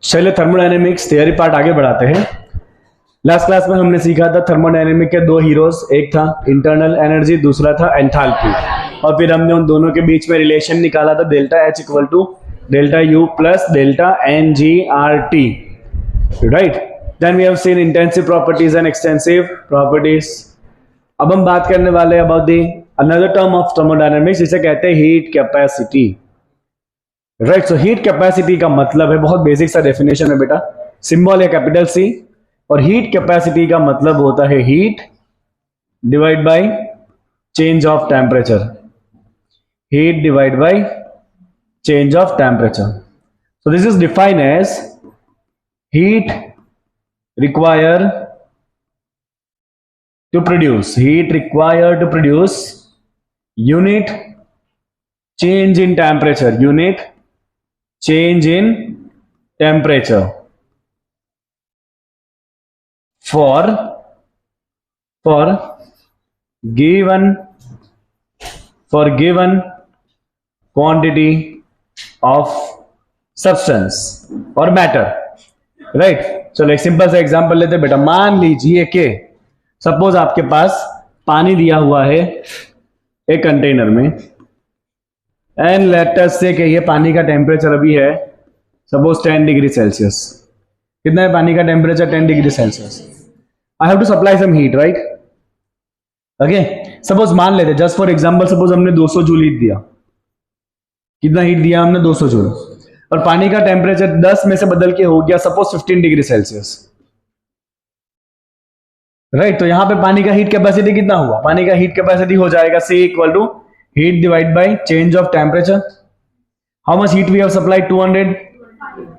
चलिए thermodynamics theory part आगे बढ़ाते हैं। लास्ट क्लास में हमने सीखा था थर्मोडायनेमिक के दो हीरोज, एक था इंटरनल एनर्जी, दूसरा था एंथैल्पी, और फिर हमने उन दोनों के बीच में रिलेशन निकाला था delta H equal to delta U plus delta N G R T, right. Then we have seen intensive properties and extensive properties. अब हम बात करने वाले हैं about the another term of thermodynamics, जिसे कहते हैं heat capacity, right. So heat capacity का मतलब है, बहुत बेसिक सा डेफिनेशन है बेटा, सिंबल है कैपिटल सी, और हीट कैपेसिटी का मतलब होता है heat divide by change of temperature, heat divide by change of temperature. So this is defined as heat require to produce, heat require to produce unit change in temperature, unit change in temperature for given quantity of substance or matter, right। चलो एक simple सा example लेते हैं बेटा। मान लीजिए कि suppose आपके पास पानी दिया हुआ है एक कंटेनर में, एंड लेट अस से कि ये पानी का टेम्परेचर अभी है सपोज 10 डिग्री सेल्सियस। कितना है पानी का temperature? 10 degree Celsius. I have to supply some heat, right. Okay, suppose मान लेते जस्ट फॉर एग्जांपल, सपोज हमने 200 जूल हीट दिया। कितना हीट दिया हमने? 200 जूल, और पानी का टेम्परेचर 10 में से बदल के हो गया सपोज 15 डिग्री सेल्सियस, राइट। तो यहां पे पानी का हीट कैपेसिटी कितना हुआ? पानी का हीट कैपेसिटी हो जाएगा C equal to heat divided by change of temperature. How much heat we have supplied? 200.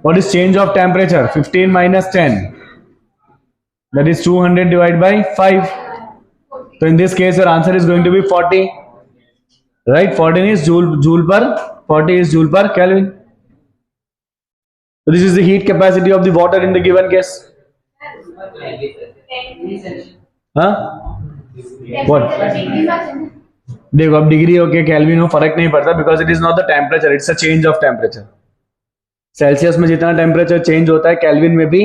What is change of temperature? 15 minus 10, that is 200 divided by 5. So in this case your answer is going to be 40, right। 14 is joule per, 40 is joule per Kelvin. So this is the heat capacity of the water in the given case. Huh? What? देखो अब degree हो के kelvin हो फर्क नहीं पड़ता, because it is not the temperature, it's a change of temperature. Celsius में जितना टेम्परेचर चेंज होता है केल्विन में भी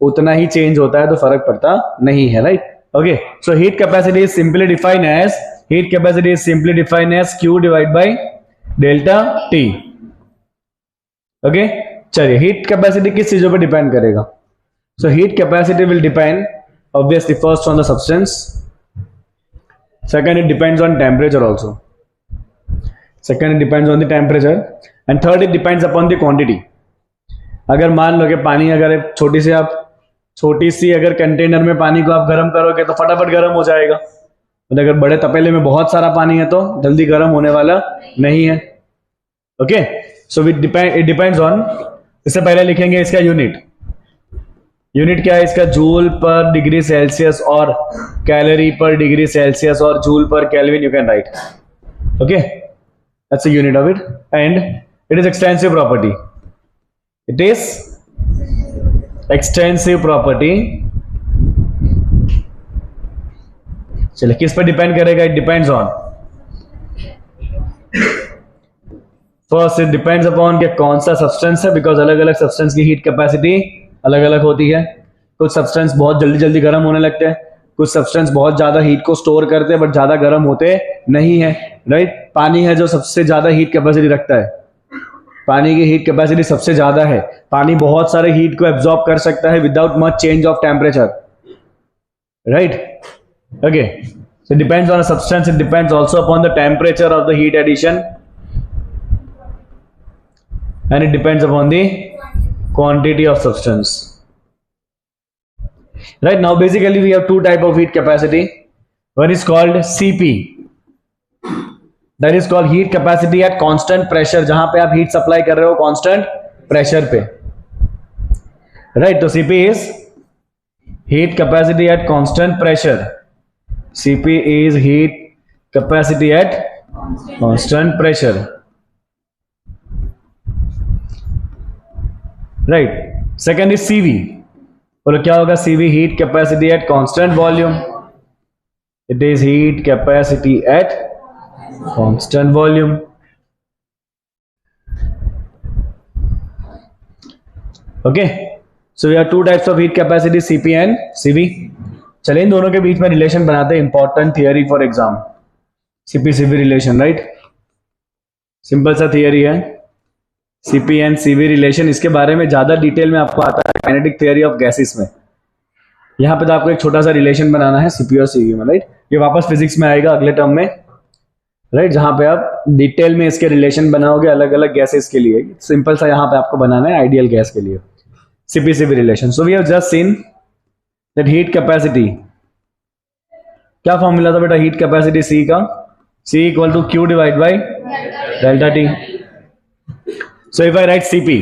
उतना ही चेंज होता है, तो फर्क पड़ता नहीं है, right. Okay, so heat capacity is simply defined as Q divide by delta T। Okay, चलिए हीट कैपेसिटी किस चीजों पर डिपेंड करेगा? So heat capacity will depend obviously first on the substance, second it depends on temperature also, second it depends on the temperature, and third it depends upon the quantity। अगर मान लो कि पानी अगर छोटी सी अगर कंटेनर में पानी को आप गर्म करोगे तो फटाफट गर्म हो जाएगा, और अगर बड़े तपेले में बहुत सारा पानी है तो जल्दी गर्म होने वाला नहीं है। Okay, so it depends on, इससे पहले लिखेंगे इसका यूनिट क्या है इसका? जूल पर डिग्री सेल्सियस और कैलोरी पर डिग्री सेल्सियस और joule per kelvin, you can write. Okay, that's the unit of it, and it is extensive property, it is extensive property. चलिए किस पर डिपेंड करेगा? It depends on, first it depends upon कि कौन सा substance है, because अलग अलग सब्सटेंस की हीट कैपेसिटी अलग अलग होती है। कुछ सब्सटेंस बहुत जल्दी जल्दी गर्म होने लगते हैं, कुछ सब्सटेंस बहुत ज्यादा हीट को स्टोर करते हैं बट ज्यादा गर्म होते नहीं है, राइट। पानी है जो सबसे ज्यादा हीट कैपेसिटी रखता है, पानी की हीट कैपेसिटी सबसे ज्यादा है, पानी बहुत सारे हीट को एब्जॉर्ब कर सकता है without much change of temperature, right. Okay, so depends on substance, it depends also upon the temperature of the heat addition, and it depends upon the quantity of substance, right। Now basically we have two type of heat capacity, one is called CP, that is called heat capacity at constant pressure, जहां पे आप heat supply कर रहे हो constant pressure पे, right। तो CP is heat capacity at constant pressure, CP is heat capacity at constant pressure, right. Second is CV, बोलो क्या होगा? CV heat capacity at constant volume, it is heat capacity at constant volume. Okay, so we have two types of heat capacity, CP and CV. चलिए इन दोनों के बीच में relation बनाते हैं, important theory for exam, CP CV relation, right. Simple सा theory है सीपी एंड सीवी रिलेशन। इसके बारे में ज्यादा डिटेल में आपको आता है काइनेटिक थियरी ऑफ गैसेस में। यहाँ पे तो आपको एक छोटा सा रिलेशन बनाना है सीपी और सीवी में, राइट। ये वापस फिजिक्स में आएगा अगले टर्म में, राइट, जहां पे आप डिटेल में इसके रिलेशन बनाओगे अलग अलग गैसेस के लिए। सिंपल सा यहाँ पे आपको बनाना है आइडियल गैस के लिए CP CV relation. So we have just seen that heat capacity, क्या फॉर्मूला था बेटा हीट कैपेसिटी सी का, C equal to Q divide by delta T। So if I write CP,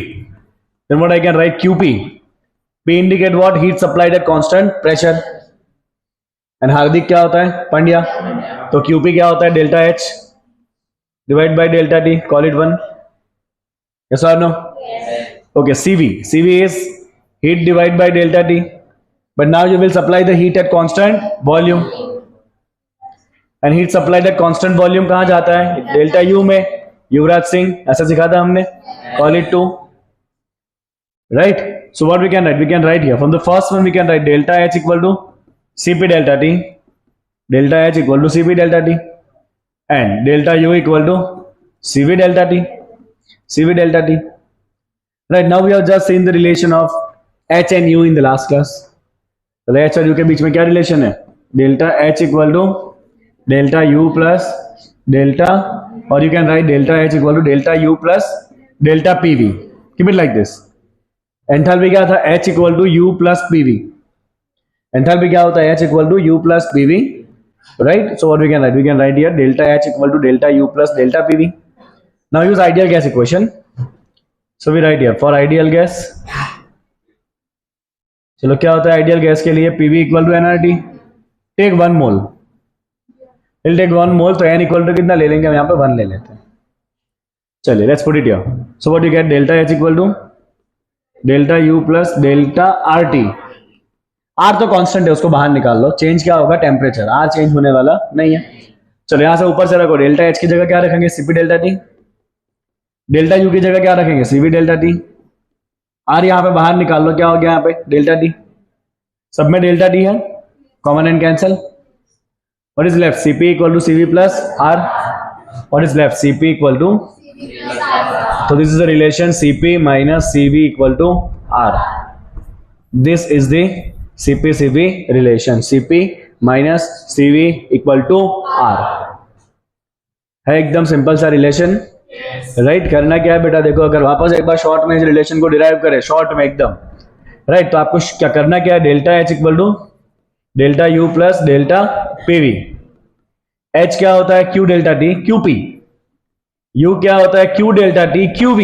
then what I can write QP. P indicate what? Heat supplied at constant pressure. And हार्दिक क्या होता है? पंड्या। तो QP क्या होता है? Delta H divide by delta T. Call it 1. Yes or no? Yes. Okay. CV is heat divided by delta T. But now you will supply the heat at constant volume. And heat supplied at constant volume कहाँ जाता है? Delta U में। युवराज सिंह, ऐसा सिखा था हमने। Call it 2. Right? So what we can write? We can write here. From the first one we can write delta H equal to CP delta T. Delta H equal to CP delta T. And delta U equal to CV delta T. CV delta T. Right, now we have just seen the relation of H and U in the last class. तो H और U के बीच में क्या relation है? Delta H equal to delta U plus delta, or you can write delta H equal to delta U plus delta PV. Keep it like this. Enthalpy क्या था? H equal to U plus PV. Enthalpy क्या होता है? H equal to U plus PV. Right? So what we can write? We can write here delta H equal to delta U plus delta PV. Now use ideal gas equation. So we write here for ideal gas. चलो क्या होता है ideal gas के लिए? PV equal to nRT. Take 1 mole. We'll take 1 mole, तो n equal to कितना ले लेंगे हम यहाँ पे? 1 ले लेते हैं। चलिए let's put it here. So what you get? Delta H equal to delta U plus delta RT. R तो कांस्टेंट है, उसको बाहर निकाल लो। चेंज क्या होगा? टेम्परेचर। R चेंज होने वाला नहीं है। चलो यहाँ से ऊपर से रखो, डेल्टा H की जगह क्या रखेंगे? CP delta T। Delta U की जगह क्या रखेंगे? CV delta T। R यहाँ पे बाहर निकाल लो, क्या हो गया यहाँ पे? Delta T। सब में डेल्टा T है, common and cancel. What is left? CP equal to CV plus R. What is left? CP equal to, so this is the relation CP minus CV equal to R. This is the CP CV relation. CP minus CV equal to R है एकदम simple सा relation, right. करना क्या है बेटा? देखो अगर वापस एक बार शॉर्ट में इस रिलेशन को डिराइव करें, शॉर्ट में एकदम, राइट, तो आपको क्या करना क्या है? Delta H equal to delta U plus delta PV। H क्या होता है? Q delta T QP। U क्या होता है? Q delta T QV।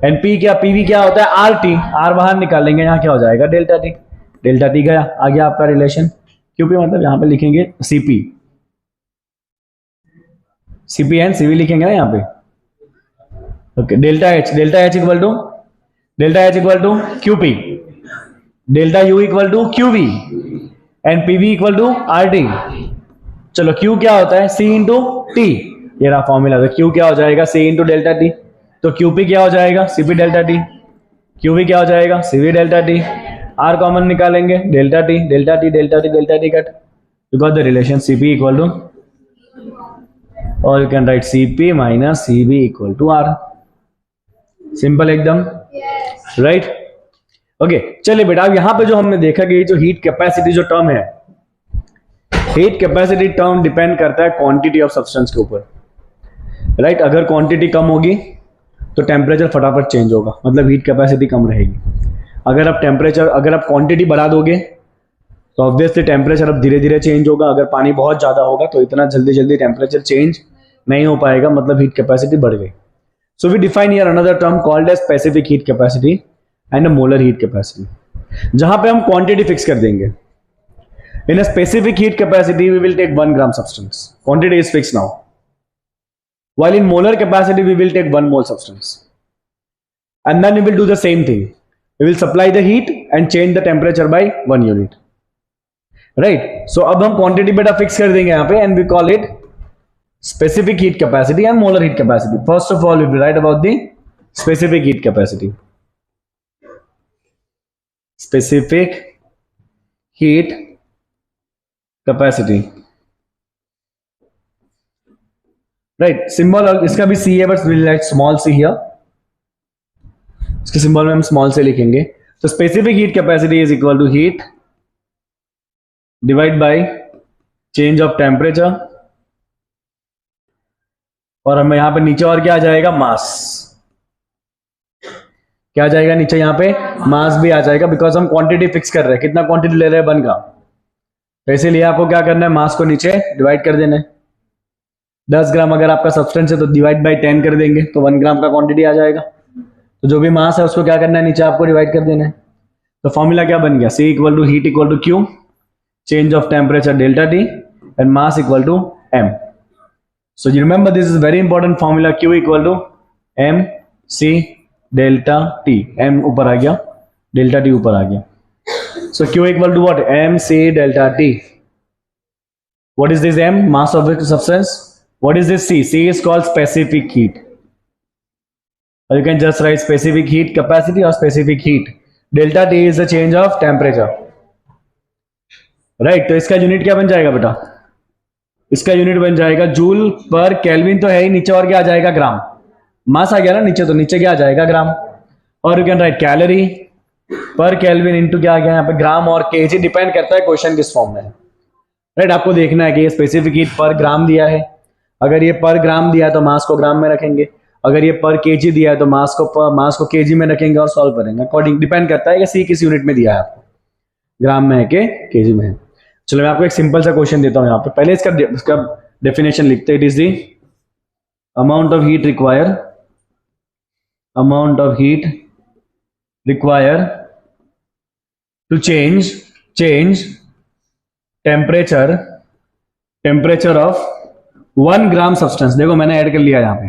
And P क्या? PV क्या होता है? RT। R बाहर निकालेंगे, यहाँ क्या हो जाएगा? Delta T। डेल्टा T गया, आ गया आपका रिलेशन। QP मतलब यहाँ पे लिखेंगे CP, CP एंड CV लिखेंगे ना यहाँ पे। ओके, delta H equal to QP, delta U equal to QV and PV equal to RT। चलो Q क्या होता है? C into T। ये रहा फॉर्मूला। तो Q क्या हो जाएगा? C into delta T। तो QP क्या हो जाएगा? CP delta T। QV क्या हो जाएगा? CV delta T। R common निकालेंगे, delta T cut. You got the relation CP equal to, or you can write CP minus CV equal to R. Simple एकदम, right. Okay, चलिए बेटा अब यहां पे जो हमने देखा कि जो हीट कैपेसिटी जो टर्म है, हीट कैपेसिटी टर्म डिपेंड करता है क्वांटिटी ऑफ सब्सटेंस के ऊपर, राइट। अगर क्वांटिटी कम होगी तो टेम्परेचर फटाफट चेंज होगा, मतलब हीट कैपेसिटी कम रहेगी। अगर आप क्वांटिटी बढ़ा दोगे तो ऑब्वियसली टेम्परेचर अब धीरे धीरे चेंज होगा। अगर पानी बहुत ज्यादा होगा तो इतना जल्दी टेम्परेचर चेंज नहीं हो पाएगा, मतलब हीट कैपेसिटी बढ़ गई। So we define here another term called as specific heat capacity and a molar heat capacity, जहां पे हम क्वांटिटी फिक्स कर देंगे। In a specific heat capacity we will take 1 gram substance, quantity is fix now, while in molar capacity we will take 1 mole substance, and then we will do the same thing. We will supply the heat and change the temperature by 1 unit, right? So अब हम quantity बेटा fix कर देंगे यहाँ पे, and we call it specific heat capacity and molar heat capacity. First of all we will write about the specific heat capacity. Specific heat capacity, right. Symbol इसका भी C है, but will write small C here, इसके सिंबल में हम small से लिखेंगे। तो specific heat capacity is equal to heat divide by change of temperature, और हमें यहां पे नीचे और क्या आ जाएगा, मास। क्या आ जाएगा नीचे, यहां पे मास भी आ जाएगा, बिकॉज हम क्वांटिटी फिक्स कर रहे हैं, कितना क्वांटिटी ले रहे हैं 1 ग्राम। तो इसीलिए आपको क्या करना है, मास को नीचे डिवाइड कर देना है। 10 ग्राम अगर आपका सब्सटेंस है तो डिवाइड बाय 10 कर देंगे, तो 1 ग्राम का क्वांटिटी आ जाएगा। तो जो भी मास है उसको क्या करना है, नीचे आपको डिवाइड कर देना है। तो फॉर्मूला क्या बन गया, C equal to heat equal to Q, change of temperature delta T, and mass equal to M. So you remember this is very important formula, Q equal to M C delta T. M ऊपर आ गया, delta T ऊपर आ गया. So Q equal to what? M C delta T. What is this M? Mass of the substance. What is this C? C is called specific heat. Or you can just write specific heat capacity or specific heat. Delta T is the change of temperature. Right? तो इसका unit क्या बन जाएगा बेटा? इसका unit बन जाएगा joule per kelvin, तो है ही, नीचे और क्या आ जाएगा, ग्राम। मास आ गया ना नीचे, तो नीचे क्या आ जाएगा, ग्राम। और यू कैन राइट कैलोरी पर केल्विन इनटू क्या आ गया यहाँ पे, ग्राम, और केजी डिपेंड करता है क्वेश्चन किस फॉर्म में है। राइट, आपको देखना है कि ये स्पेसिफिक हीट पर ग्राम दिया है, अगर ये पर ग्राम दिया है तो मास को ग्राम में रखेंगे, अगर ये पर केजी दिया है तो मास को केजी में रखेंगे और सॉल्व करेंगे। अकॉर्डिंग डिपेंड करता है कि सी किस यूनिट में दिया है आपको, ग्राम में है कि केजी में है। चलो मैं आपको एक सिंपल सा क्वेश्चन देता हूं यहाँ पे, पहले इसका डेफिनेशन लिखते हैं। It is the amount of heat require to change temperature of 1 gram substance. देखो मैंने ऐड कर लिया यहाँ पे,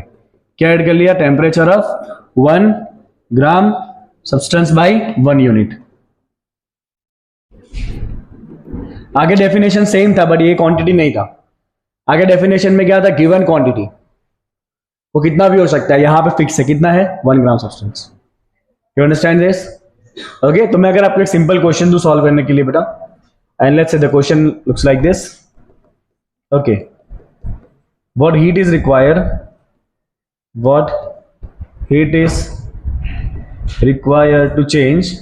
क्या ऐड कर लिया, temperature of 1 gram substance by 1 unit. आगे डेफिनेशन सेम था बट ये क्वांटिटी नहीं था। आगे डेफिनेशन में क्या था, गिवन क्वांटिटी, वो कितना भी हो सकता है, यहां पे फिक्स है, कितना है, 1 gram substance. You understand this? Okay, तो मैं अगर आपको एक सिंपल क्वेश्चन दूं सॉल्व करने के लिए बेटा, and let's see the question looks like this. Okay, what heat is required to change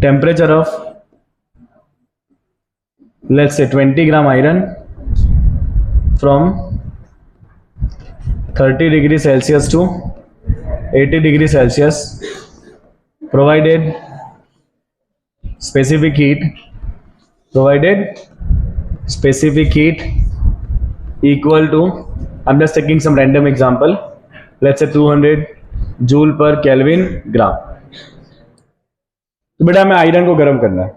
temperature of, let's say 20 gram iron from 30 degree Celsius to 80 degree Celsius, provided specific heat equal to, I'm just taking some random example, let's say 200 joule per kelvin gram. तो बेटा हमें iron को गर्म करना है,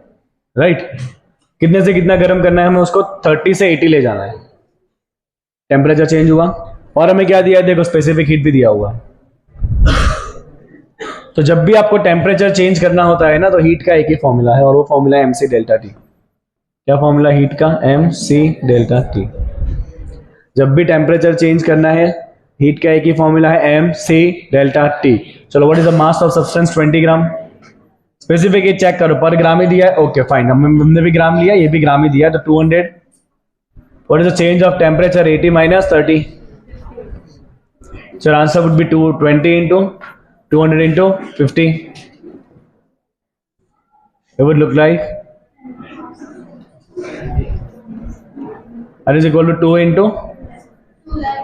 right? कितने से कितना गर्म करना है, हमें उसको 30 से 80 ले जाना है। टेम्परेचर चेंज हुआ और हमें क्या दिया है, देखो स्पेसिफिक हीट भी दिया हुआ। तो जब भी आपको टेम्परेचर चेंज करना होता है ना, तो हीट का एक ही फॉर्मूला है, और वो फॉर्मूला है MC डेल्टा T। क्या फॉर्मूला हीट का, MC डेल्टा T। जब भी टेम्परेचर चेंज करना है, हीट का एक ही फॉर्मूला है, MC डेल्टा T। चलो, what is the mass of substance, 20 gram. Specific heat check करो, पर ग्राम ही दिया है, ओके फाइन, हमने भी ग्राम लिया, ये भी ग्राम ही दिया है, तो 200। What is the change of temperature, 80 minus 30। So answer would be 220 into 200 into 50. It would look like that is equal to 2 into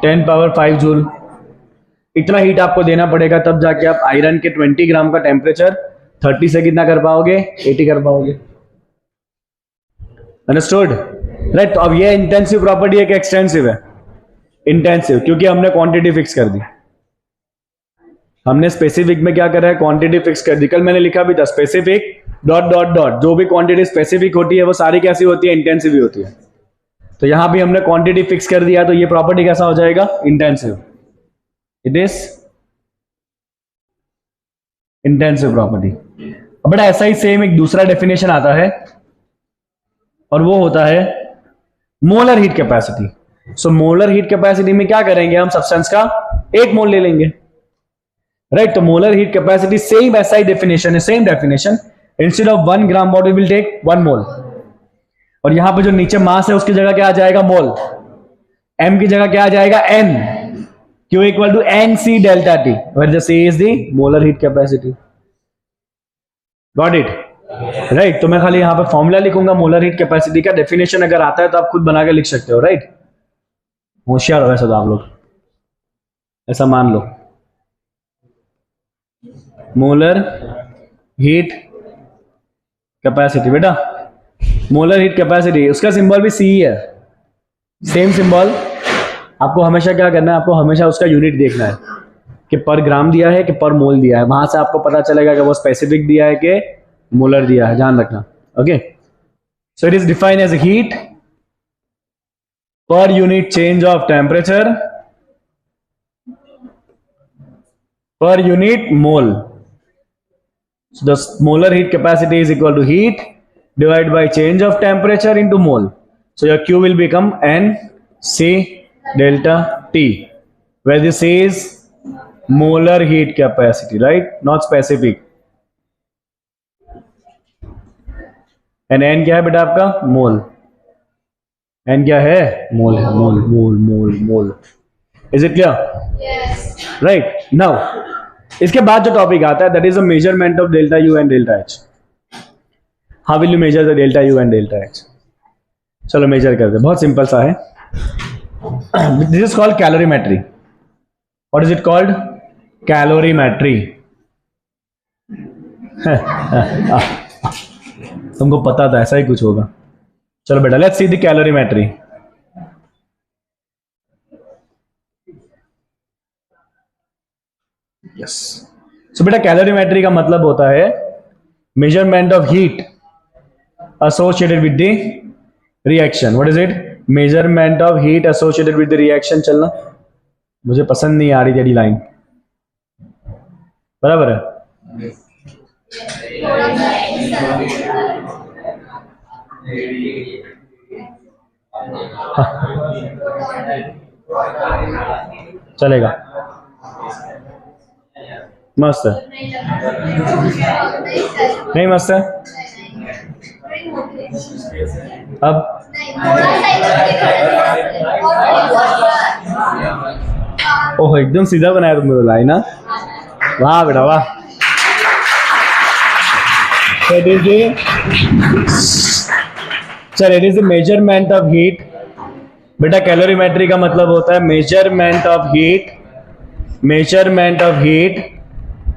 10 power 5 joule. इतना हीट आपको देना पड़ेगा, तब जाके आप आयरन के 20 ग्राम का टेम्परेचर 30 से कितना कर पाओगे, 80 कर पाओगे। अंडरस्टूड? राइट। तो अब ये इंटेंसिव प्रॉपर्टी है कि एक्सटेंसिव है? इंटेंसिव, क्योंकि हमने क्वांटिटी फिक्स कर दी। हमने स्पेसिफिक में क्या करा है, क्वांटिटी फिक्स कर दी। कल मैंने लिखा भी था, स्पेसिफिक डॉट डॉट डॉट, जो भी क्वांटिटी स्पेसिफिक होती है वो सारी कैसी होती है, इंटेंसिव ही होती है। तो यहां भी हमने क्वांटिटी फिक्स कर दिया, तो ये प्रॉपर्टी कैसा हो जाएगा, intensive. It is intensive property. अब बेटा ऐसा ही सेम एक दूसरा डेफिनेशन आता है, और वो होता है molar heat capacity. So molar heat capacity में क्या करेंगे, हम सब्सटेंस का 1 मोल ले लेंगे। राइट। तो मोलर हीट कैपेसिटी सेम ऐसा ही डेफिनेशन है, same definition. Instead of 1 gram what we will take 1 mole, और यहां पे जो नीचे मास है उसकी जगह क्या आ जाएगा, मोल। m की जगह क्या आ जाएगा, n। Q equal to NC delta T, where the C is the molar heat capacity. Got it? Right. तो मैं खाली यहां पे फॉर्मूला लिखूंगा मोलर हीट कैपेसिटी का, डेफिनेशन अगर आता है तो आप खुद बना के लिख सकते हो, राइट। होशियार हो वैसे तो आप लोग, ऐसा मान लो। मोलर हीट कैपेसिटी, बेटा मोलर हीट कैपेसिटी, उसका सिंबल भी सी है, सेम सिंबल। आपको हमेशा क्या करना है, आपको हमेशा उसका यूनिट देखना है कि पर ग्राम दिया है कि पर मोल दिया है, वहां से आपको पता चलेगा कि वो स्पेसिफिक दिया है कि मोलर दिया है, ध्यान रखना। Okay, so it is defined as heat per unit change of temperature per unit mole. So the molar heat capacity is equal to heat divided by change of temperature into mole. So your Q will become NC delta T, where this is molar heat capacity, right? Not specific. And N क्या है बेटा आपका, मोल। N क्या है, मोल है, मोल मोल मोल मोल। Is it clear? Yes. Right. Now इसके बाद जो टॉपिक आता है, that is the measurement of delta U and delta H. How will you measure the delta U and delta H? चलो मेजर करते हैं, बहुत सिंपल सा है। This is called calorimetry. What is it called, calorimetry. तुमको पता था ऐसा ही कुछ होगा। चलो बेटा, let's see the calorimetry. Yes, so बेटा कैलोरीमेट्री का मतलब होता है measurement of heat associated with the reaction. What is it, measurement of heat associated with the reaction. चलना, मुझे पसंद नहीं आ रही तेरी लाइन, बराबर है। चलेगा, मस्त है, नहीं मस्त है। अब ओह, एकदम सीधा बनाया तुमने लाइन ना, वाह बेटा वाह। It is the measurement of heat. बेटा कैलोरीमेट्री का मतलब होता है measurement of heat, measurement of heat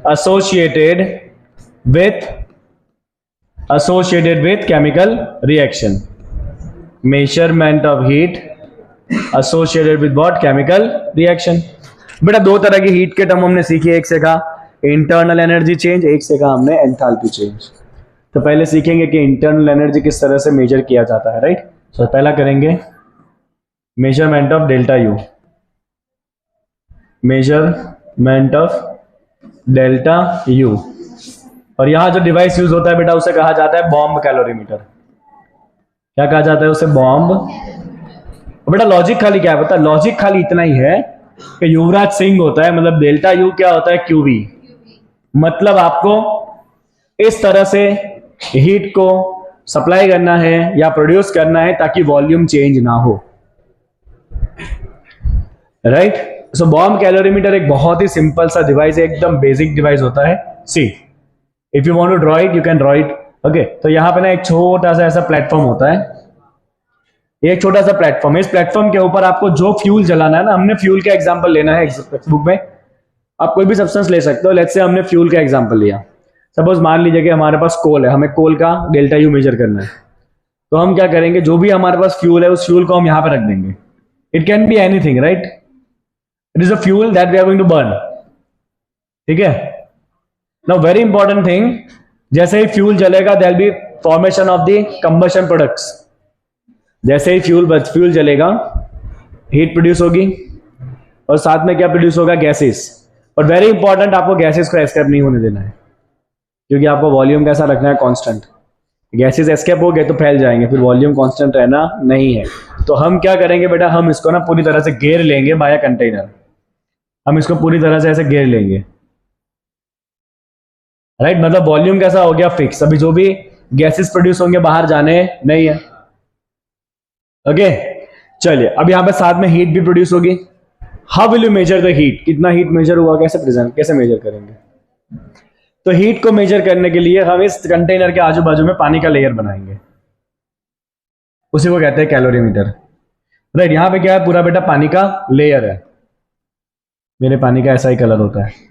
associated with chemical reaction. Measurement of heat associated with what, chemical reaction. बेटा दो तरह की हीट के टर्म हमने सीखे, एक से कहा इंटरनल एनर्जी चेंज, एक से कहा हमने एंथैल्पी चेंज। तो पहले सीखेंगे कि इंटरनल एनर्जी किस तरह से मेजर किया जाता है, राइट। सो पहला करेंगे measurement of delta you, measurement of delta you. और यहां जो डिवाइस यूज होता है बेटा उसे कहा जाता है बॉम्ब कैलोरीमीटर। क्या कहा जाता है उसे, बॉम्ब। बेटा लॉजिक खाली क्या है पता, लॉजिक खाली इतना ही है कि युवराज सिंह होता है, मतलब डेल्टा यू क्या होता है, क्यूवी। मतलब आपको इस तरह से हीट को सप्लाई करना है या प्रोड्यूस करना है ताकि वॉल्यूम चेंज ना हो, राइट। सो बॉम्ब कैलोरीमीटर एक बहुत ही सिंपल सा डिवाइस है, एकदम बेसिक डिवाइस होता है। See if you want to draw it you can draw it. Okay, तो यहां पे ना एक छोटा सा ऐसा प्लेटफॉर्म होता है, एक छोटा सा प्लेटफॉर्म है। इस प्लेटफॉर्म के ऊपर आपको जो फ्यूल जलाना है ना, हमने फ्यूल का एग्जांपल लेना है बुक में, आप कोई भी सब्सटेंस ले सकते हो। लेट्स से हमने फ्यूल का एग्जांपल लिया, सपोज मान लीजिए कि हमारे पास कोल है, हमें कोल का डेल्टा यू मेजर करना है। तो हम क्या करेंगे, जो भी हमारे पास फ्यूल है उस फ्यूल को हम यहां पे रख देंगे। It can be anything, right. It is a fuel that we are going to burn. ठीक है। Now very important thing, जैसे ही फ्यूल जलेगा there will be formation of the combustion products. जैसे ही फ्यूल जलेगा हीट प्रोड्यूस होगी और साथ में क्या प्रोड्यूस होगा, गैसेस। और वेरी इंपॉर्टेंट, आपको गैसेस को एस्केप नहीं होने देना है, क्योंकि आपको वॉल्यूम कैसा रखना है, कांस्टेंट। गैसेस एस्केप हो गए तो फैल जाएंगे, फिर वॉल्यूम कांस्टेंट रहना नहीं है। तो हम क्या करेंगे बेटा, हम इसको ना पूरी तरह से घेर लेंगे बाय कंटेनर। हम इसको पूरी तरह से ऐसे घेर लेंगे, राइट, मतलब वॉल्यूम कैसा हो गया, फिक्स। अभी जो भी गैसेस प्रोड्यूस होंगे बाहर जाने नहीं है। ओके चलिए, अब यहां पे साथ में हीट भी प्रोड्यूस होगी। How will you measure the heat, कितना हीट मेजर हुआ, कैसे प्रेजेंट, कैसे मेजर करेंगे? तो हीट को मेजर करने के लिए हम इस कंटेनर के आजू बाजू में पानी का लेयर बनाएंगे, उसी को कहते हैं कैलोरीमीटर। राइट, यहां पे क्या है, पूरा बेटा पानी का लेयर है। मेरे पानी का ऐसा ही कलर होता है?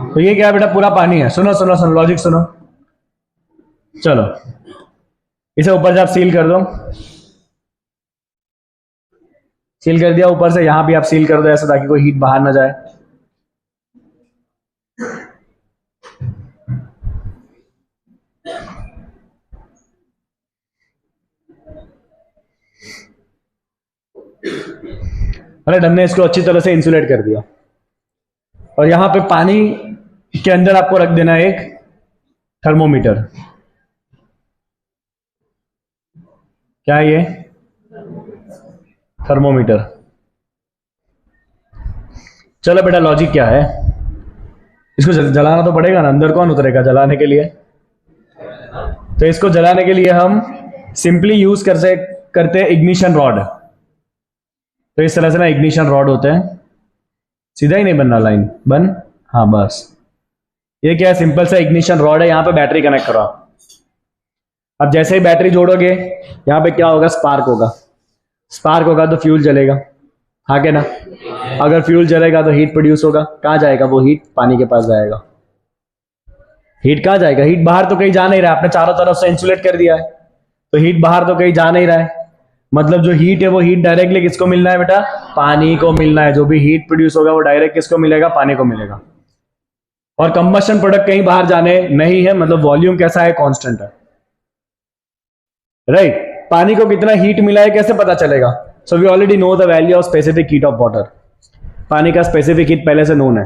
तो ये क्या है बेटा, पूरा पानी है। सुनो सुनो सुनो, लॉजिक सुनो। चलो इसे ऊपर से आप सील कर दो, सील कर दिया ऊपर से, यहां भी आप सील कर दो ऐसा, ताकि कोई हीट बाहर ना जाए। अरे हमने इसको अच्छी तरह से इंसुलेट कर दिया, और यहां पे पानी के अंदर आपको रख देना है एक थर्मोमीटर। क्या है ये? थर्मोमीटर। चलो बेटा लॉजिक क्या है, इसको जलाना तो पड़ेगा ना, अंदर कौन उतरेगा जलाने के लिए? तो इसको जलाने के लिए हम सिंपली यूज करते हैं इग्निशन रॉड। तो इस तरह से ना इग्निशन रॉड होते हैं, सीधा ही नहीं बनना लाइन बन, हाँ बस। ये क्या है, सिंपल सा इग्निशन रॉड है, यहां पे बैटरी कनेक्ट करो आप। अब जैसे ही बैटरी जोड़ोगे यहां पे क्या होगा, स्पार्क होगा। स्पार्क होगा तो फ्यूल जलेगा, हाँ के ना? अगर फ्यूल जलेगा तो हीट प्रोड्यूस होगा। कहां जाएगा वो हीट? पानी के पास जाएगा। हीट कहां जाएगा? हीट बाहर तो कहीं जा नहीं रहा है, आपने चारों तरफ से इंसुलेट कर दिया है, तो हीट बाहर तो कहीं जा नहीं रहा है। मतलब जो हीट है वो हीट डायरेक्टली किसको मिलना है बेटा? पानी को मिलना है। जो भी हीट प्रोड्यूस होगा वो डायरेक्ट किसको मिलेगा? पानी को मिलेगा। और कंबशन प्रोडक्ट कहीं बाहर जाने नहीं है, मतलब वॉल्यूम कैसा है? कांस्टेंट है। राइट, पानी को कितना हीट मिला है कैसे पता चलेगा? So we already know the value of specific heat of water. पानी का स्पेसिफिक हीट पहले से नोन है।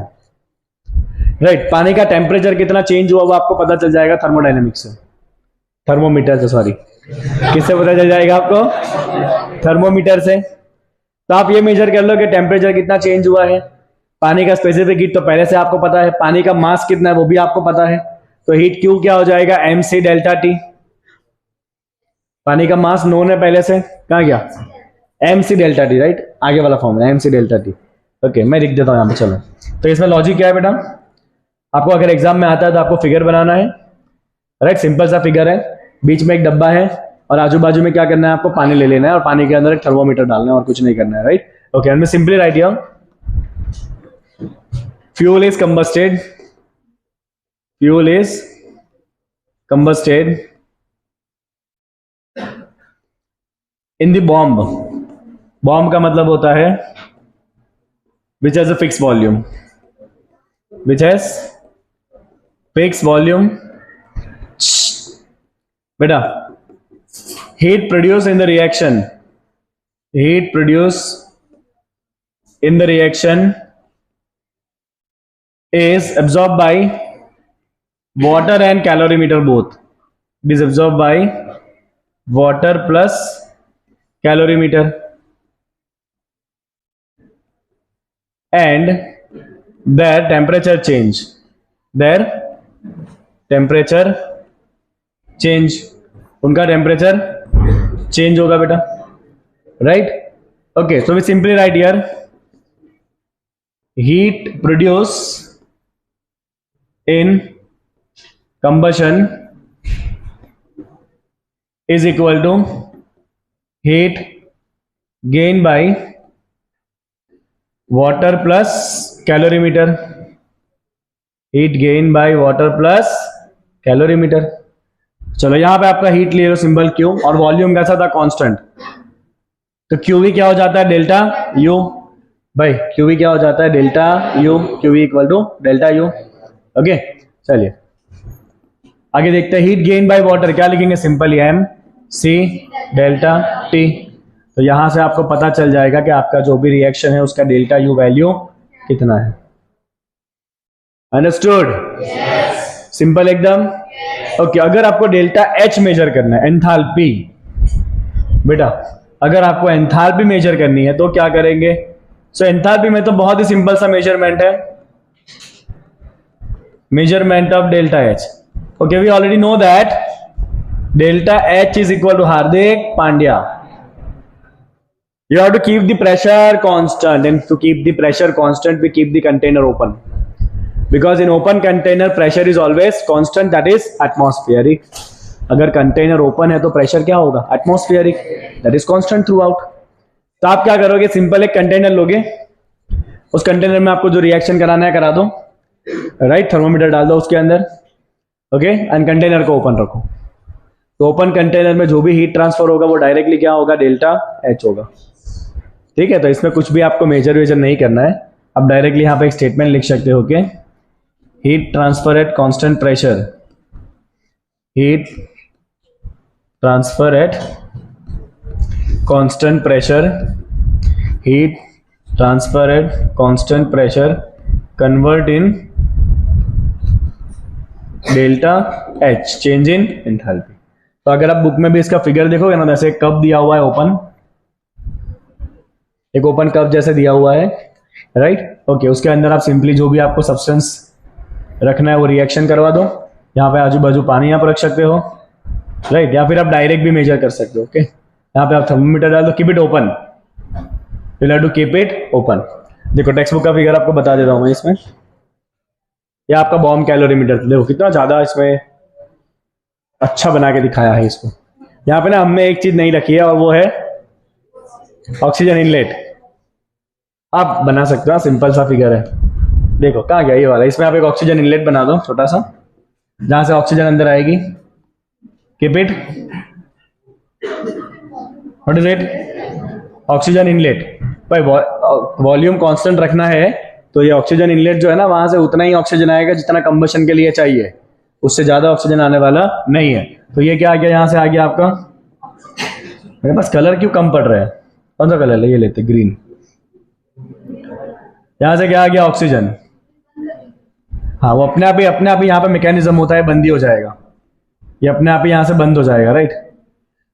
राइट, पानी का टेम्परेचर कितना चेंज हुआ वो आपको पता चल जाएगा थर्मोडायनेमिक्स से, थर्मोमीटर से, सॉरी। किससे पता चल जाएगा आपको? थर्मोमीटर से। तो आप ये मेजर कर लो कि टेम्परेचर कितना चेंज हुआ है। पानी का स्पेसिफिक हीट तो पहले से आपको पता है, पानी का मास कितना है वो भी आपको पता है। तो हीट क्यू क्या हो जाएगा? mc delta T. पानी का मास नोन है पहले से, कहां गया? mc delta T. राइट, आगे वाला फॉर्म है mc डेल्टा टी। ओके मैं लिख देता हूं यहां पे। चलो तो इसमें लॉजिक क्या है बेटा, आपको अगर एग्जाम में आता है तो आपको फिगर बनाना है। राइट, सिंपल सा फिगर है, बीच में एक डब्बा है और आजू बाजू में क्या करना है, आपको पानी ले लेना है और पानी के अंदर एक थर्मोमीटर डालना है और कुछ नहीं करना है। राइट, ओके एंड मैं simply write here, fuel is combusted in the bomb। bomb का मतलब होता है which has a fixed volume, बेटा heat produced in the reaction is absorbed by water and calorimeter both. It is absorbed by water plus calorimeter, and their temperature change, उनका temperature change होगा बेटा। Right, okay so we simply write here heat produced in combustion is equal to heat gained by water plus calorimeter, heat gained by water plus calorimeter। चलो यहां पे आपका heat ले लो symbol Q, और volume कैसा था? कांस्टेंट। तो qv क्या हो जाता है? Delta you. भाई क्यूवी क्या हो जाता है? Delta U. QV equal to delta U. Okay चलिए आगे देखते हैं। हीट गेन बाय वाटर क्या लिखेंगे? Simple M C delta T. तो यहां से आपको पता चल जाएगा कि आपका जो भी रिएक्शन है उसका डेल्टा यू वैल्यू कितना है। अंडरस्टूड? सिंपल एकदम। ओके अगर आपको डेल्टा एच मेजर करना है, एंथैल्पी, बेटा अगर आपको एंथैल्पी मेजर करनी है तो क्या करेंगे? सो एंथैल्पी में तो बहुत ही सिंपल सा मेजरमेंट है, measurement of delta H. Okay, we already know that delta H is equal to Hardik Pandya. You have to keep the pressure constant, and to keep the pressure constant, we keep the container open. Because in open container, pressure is always constant, that is atmospheric. अगर container open है तो pressure क्या होगा? Atmospheric, that is constant through out. तो आप क्या करोगे? Simple एक कंटेनर लोगे, उस कंटेनर में आपको जो रिएक्शन कराना है करा दो, राइट, थर्मोमीटर डाल दो उसके अंदर, ओके, एंड कंटेनर को ओपन रखो. तो ओपन कंटेनर में जो भी हीट ट्रांसफर होगा वो डायरेक्टली क्या होगा? डेल्टा एच होगा. ठीक है, तो इसमें कुछ भी आपको मेजर वेजर नहीं करना है. अब डायरेक्टली यहां पे एक स्टेटमेंट लिख सकते हो कि heat transfer at constant pressure, heat transfer at constant pressure, heat transfer at constant pressure convert in delta H, change in enthalpy. तो अगर आप बुक में भी इसका फिगर देखोगे ना, जैसे कप दिया हुआ है ओपन, एक ओपन कप जैसे दिया हुआ है, राइट, ओके, उसके अंदर आप सिंपली जो भी आपको सब्सटेंस रखना है वो रिएक्शन करवा दो. यहाँ पे आजू बाजू पानी आप रख सकते हो, राइट, या फिर आप डायरेक्ट भी मेजर कर सकते हो. ओके, यहाँ पे आप थर्मोमीटर डाल दो, keep it open, you have to keep it open. देखो टेक्स्ट बुक का फिगर आपको बता देता हूँ मैं इसमें. यह आपका बॉम्ब कैलोरीमीटर, देखो कितना ज्यादा इसमें अच्छा बना के दिखाया है इसको. यहाँ पे ना हमने एक चीज नहीं रखी है और वो है ऑक्सीजन इनलेट. आप बना सकते हो, सिंपल सा फिगर है. देखो कहाँ गया ये वाला, इसमें आप एक ऑक्सीजन इनलेट बना दो छोटा सा, जहां से ऑक्सीजन अंदर आएगी. Keep it, what is it? Oxygen inlet. भाई वॉल्यूम कांस्टेंट रखना है तो ये ऑक्सीजन इनलेट जो है ना, वहां से उतना ही ऑक्सीजन आएगा जितना कंबशन के लिए चाहिए, उससे ज्यादा ऑक्सीजन आने वाला नहीं है. तो ये क्या आ गया? यहां से आ गया आपका, मेरे पास कलर क्यों कम पड़ रहा है? कौन सा कलर है? ये लेते ग्रीन. यहां से क्या आ गया? ऑक्सीजन. हाँ, वो अपने आप ही यहाँ पे मैकेनिज्म होता है, बंदी हो जाएगा, ये अपने आप ही यहां से बंद हो जाएगा, right,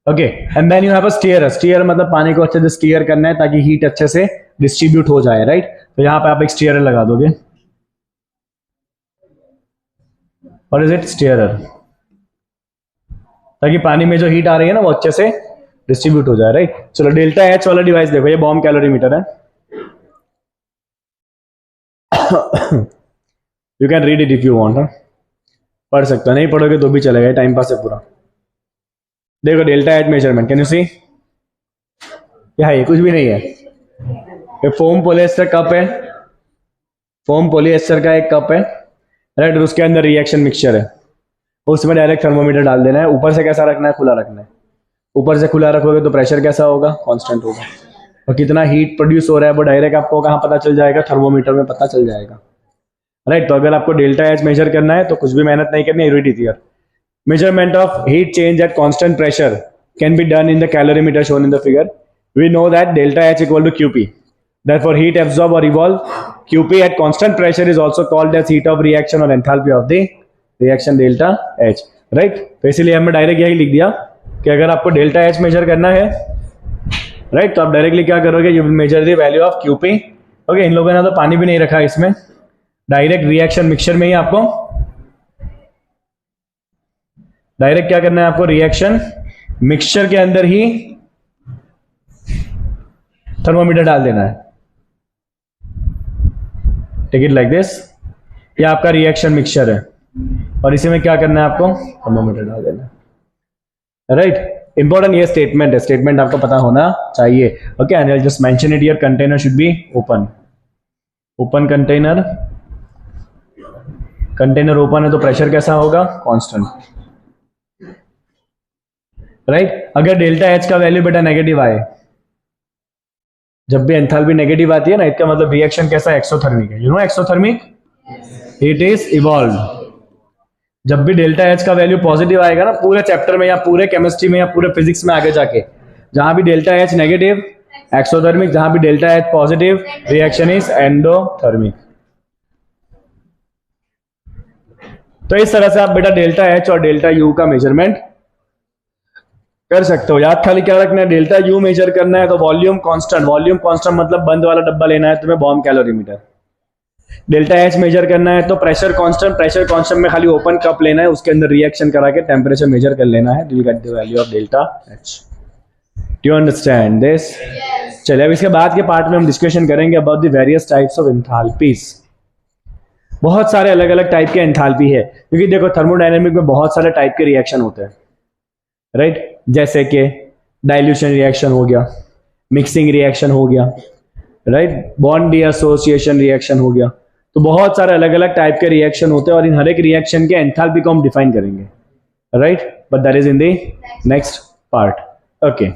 okay. And then you have a stir. Stir मतलब पानी को अच्छे से स्टीयर करना है ताकि हीट अच्छे से डिस्ट्रीब्यूट हो जाए, राइट. तो यहां पे आप एक स्टीयर लगा दोगे, और इज इट स्टीयरर, ताकि पानी में जो हीट आ रही है ना वो अच्छे से डिस्ट्रीब्यूट हो जाए, राइट. चलो डेल्टा एच वाला डिवाइस देखो, ये बॉम्ब कैलोरीमीटर है. You can read it if you want. पढ़ सकते हो, नहीं पढ़ोगे तो भी चलेगा, टाइम पास है पूरा. देखो delta H measurement, can you see? क्या है? कुछ भी नहीं है. ये फोम पॉलिएस्टर कप है, फोम पॉलिएस्टर का एक कप है, राइट, और उसके अंदर रिएक्शन मिक्सचर है. उसमें डायरेक्ट थर्मोमीटर डाल देना है. ऊपर से कैसा रखना है? खुला रखना है. ऊपर से खुला रखोगे तो प्रेशर कैसा होगा? कांस्टेंट होगा. और कितना हीट प्रोड्यूस हो रहा है वो डायरेक्ट आपको कहाँ पता चल जाएगा? थर्मोमीटर में पता चल जाएगा, राइट. तो अगर आपको डेल्टा एच मेजर करना है तो कुछ भी मेहनत नहीं करनी है, read it here. Measurement of heat change at constant pressure can be done in the calorimeter shown in the figure. We know that delta H equal to QP. Therefore, heat absorbed or evolved QP at constant pressure is also called as heat of reaction or enthalpy of the reaction delta H. Right? तो इसीलिए हमने direct यही लिख दिया कि अगर आपको delta H major करना है, राइट, तो आप डायरेक्टली क्या करोगे? You will measure the value of QP. Okay, इन लोगों ने तो पानी भी नहीं रखा इसमें, डायरेक्ट रिएक्शन मिक्सचर में ही आपको डायरेक्ट क्या करना है? आपको रिएक्शन मिक्सचर के अंदर ही थर्मोमीटर डाल देना है. Take it like this. ये आपका रिएक्शन मिक्सचर है और इसी में क्या करना है? आपको थर्मोमीटर डाल देना है, राइट. इंपॉर्टेंट ये स्टेटमेंट है, स्टेटमेंट आपको पता होना चाहिए. Okay, and I just mention it here. Container should be open. Open container, container open है तो प्रेशर कैसा होगा? Constant, right. अगर डेल्टा एच का वैल्यू बेटा नेगेटिव आए, जब भी एंथैल्पी नेगेटिव आती है ना, इसका मतलब रिएक्शन कैसा है? एक्सोथर्मिक है. You know exothermic, it is evolve. जब भी डेल्टा एच का वैल्यू पॉजिटिव आएगा ना, पूरे चैप्टर में या पूरे केमिस्ट्री में या पूरे फिजिक्स में आगे जाके, जहां भी डेल्टा एच नेगेटिव एक्सोथर्मिक, जहां भी delta H positive reaction is endothermic. तो इस तरह से आप बेटा डेल्टा एच और डेल्टा यू का मेजरमेंट कर सकते हो। याद खाली क्या रखना है, डेल्टा यू मेजर करना है तो वॉल्यूम कांस्टेंट मतलब बंद वाला डब्बा लेना है तुम्हें, bomb calorimeter. Delta H measure करना है तो प्रेशर कांस्टेंट में खाली ओपन कप लेना है, उसके अंदर रिएक्शन करा के टेम्परेचर मेजर कर लेना है, you get the value of delta H. Do you understand this? चलिए अब इसके बाद के पार्ट में हम डिस्कशन करेंगे about the various types of enthalpies. बहुत सारे अलग अलग टाइप के एंथैल्पी है, क्योंकि देखो थर्मोडायनेमिक में बहुत सारे टाइप के रिएक्शन होते हैं, राइट? जैसे कि डाइल्यूशन रिएक्शन हो गया, मिक्सिंग रिएक्शन हो गया, राइट? बॉन्ड डीएसोसिएशन रिएक्शन हो गया। तो बहुत सारे अलग अलग टाइप के रिएक्शन होते हैं और इन हर एक रिएक्शन के एंथैल्पी को हम डिफाइन करेंगे, right? But that is in the next part. Okay.